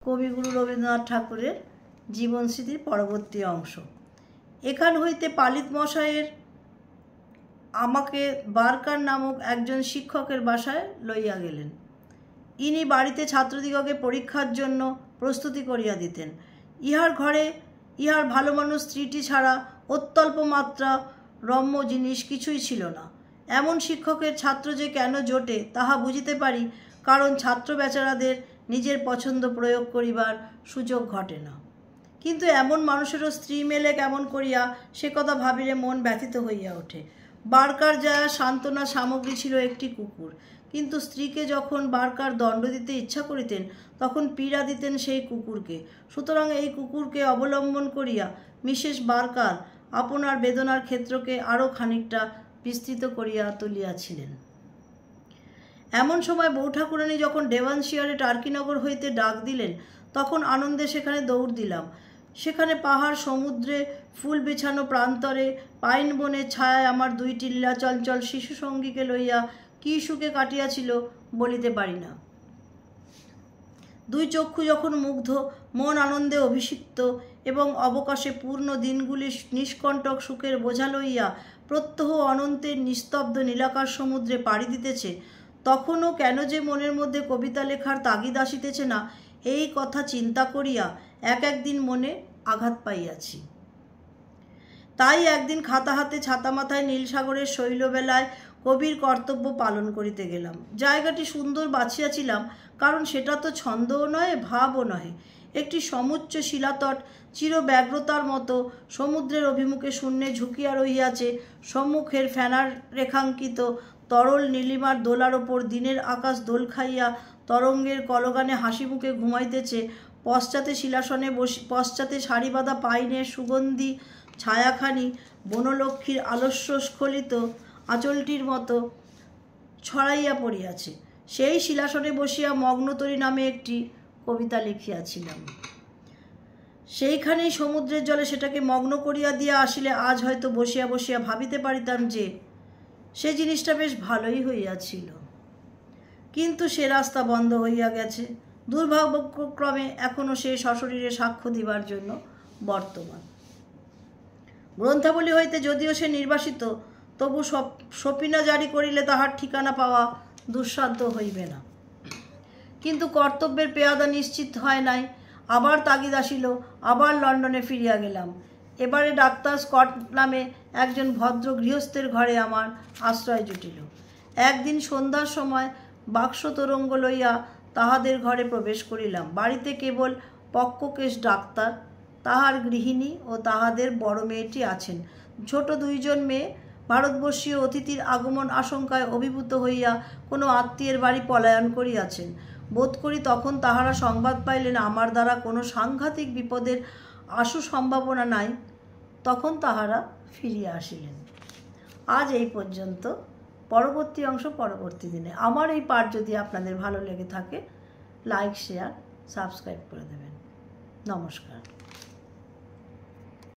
কবিগুরু রবীন্দ্রনাথ ঠাকুরের জীবন স্মৃতির পরবর্তী অংশ। এখান হইতে পালিত মশাইয়ের আমাকে বারকার নামক একজন শিক্ষকের বাসায় লইয়া গেলেন। ইনি বাড়িতে ছাত্রদিগকে পরীক্ষার জন্য প্রস্তুতি করিয়া দিতেন। ইহার ঘরে ইহার ভালো মানুষ স্ত্রীটি ছাড়া অত্যল্প মাত্রা রম্য জিনিস কিছুই ছিল না। এমন শিক্ষকের ছাত্র যে কেন জোটে তাহা বুঝিতে পারি, কারণ ছাত্র বেচারাদের নিজের পছন্দ প্রয়োগ করিবার সুযোগ ঘটে না। কিন্তু এমন মানুষেরও স্ত্রী মেলে কেমন করিয়া সে কথা ভাবিলে মন ব্যথিত হইয়া ওঠে। বারকার যা সান্ত্বনা সামগ্রী ছিল একটি কুকুর, কিন্তু স্ত্রীকে যখন বারকার দণ্ড দিতে ইচ্ছা করিতেন তখন পীড়া দিতেন সেই কুকুরকে। সুতরাং এই কুকুরকে অবলম্বন করিয়া মিসেস বারকার আপনার বেদনার ক্ষেত্রকে আরও খানিকটা বিস্তৃত করিয়া তুলিয়াছিলেন। এমন সময় বউ ঠাকুরানী যখন ডেভানশিয়ারে টার্কিনগর হইতে ডাক দিলেন, তখন আনন্দে সেখানে দৌড় দিলাম। সেখানে পাহাড়, সমুদ্রে ফুল বিছানো প্রান্তরে, পাইন বনের ছায়ায় আমার দুইটি লীলাচঞ্চল শিশু সঙ্গীকে লইয়া কী সুখে কাটিয়াছিল বলিতে পারি না। দুই চক্ষু যখন মুগ্ধ, মন আনন্দে অভিষিক্ত এবং অবকাশে পূর্ণ দিনগুলি নিষ্কণ্টক সুখের বোঝা লইয়া প্রত্যহ অনন্তের নিস্তব্ধ নীলাকার সমুদ্রে পাড়ি দিতেছে, তখনও কেন যে মনের মধ্যে কবিতা লেখার তাগিদ আসিতেছে না, এই কথা চিন্তা করিয়া এক একদিন মনে আঘাত পাইয়াছি। তাই একদিন খাতা হাতে ছাতা মাথায় নীলসাগরের শৈলবেলায় কবির কর্তব্য পালন করিতে গেলাম। জায়গাটি সুন্দর বাছিয়াছিলাম, কারণ সেটা তো ছন্দও নয়, ভাবও নহে। একটি সমুচ্চ শিলাতট চিরব্যগ্রতার মতো সমুদ্রের অভিমুখে শূন্যে ঝুঁকিয়া রহিয়াছে। সম্মুখের ফেনার রেখাঙ্কিত তরল নীলিমার দোলার ওপর দিনের আকাশ দোল খাইয়া তরঙ্গের কলগানে হাসি মুখে ঘুমাইতেছে। পশ্চাতে শিলাসনে পশ্চাতে সারি বাঁধা পাইনের সুগন্ধি ছায়াখানি বনলক্ষ্মীর আলস্য স্খলিত আঁচলটির মতো ছড়াইয়া পড়িয়াছে। সেই শিলাসনে বসিয়া মগ্নতরী নামে একটি কবিতা লিখিয়াছিলাম। সেইখানেই সমুদ্রের জলে সেটাকে মগ্ন করিয়া দিয়া আসিলে আজ হয়তো বসিয়া বসিয়া ভাবিতে পারিতাম যে সে জিনিসটা বেশ ভালোই হইয়াছিল। কিন্তু সে রাস্তা বন্ধ হইয়া গেছে। দুর্ভাগ্যক্রমে এখনও সে সশরীরে সাক্ষ্য দিবার জন্য বর্তমান। গ্রন্থাবলী হইতে যদিও সে নির্বাসিত, তবু সপিনা জারি করিলে তাহার ঠিকানা পাওয়া দুঃসাধ্য হইবে না। কিন্তু কর্তব্যের পেয়াদা নিশ্চিত হয় নাই। আবার তাগিদ আসিল, আবার লন্ডনে ফিরিয়া গেলাম। এবারে ডাক্তার স্কট নামে একজন ভদ্র গৃহস্থের ঘরে আমার আশ্রয় জুটিল। একদিন সন্ধ্যার সময় বাক্স তরঙ্গ লইয়া তাহাদের ঘরে প্রবেশ করিলাম। বাড়িতে কেবল পক্ককেশ ডাক্তার, তাহার গৃহিণী ও তাহাদের বড় মেয়েটি আছেন। ছোট দুইজন মেয়ে ভারতবর্ষীয় অতিথির আগমন আশঙ্কায় অভিভূত হইয়া কোনো আত্মীয়ের বাড়ি পলায়ন করিয়াছেন। বোধ করি তখন তাহারা সংবাদ পাইলেন আমার দ্বারা কোনো সাংঘাতিক বিপদের আশু সম্ভাবনা নাই। তখন তাহারা ফিরিয়া আসিলেন। আজ এই পর্যন্ত। পরবর্তী অংশ পরবর্তী দিনে। আমার এই পাঠ যদি আপনাদের ভালো লেগে থাকে, লাইক, শেয়ার, সাবস্ক্রাইব করে দেবেন। নমস্কার।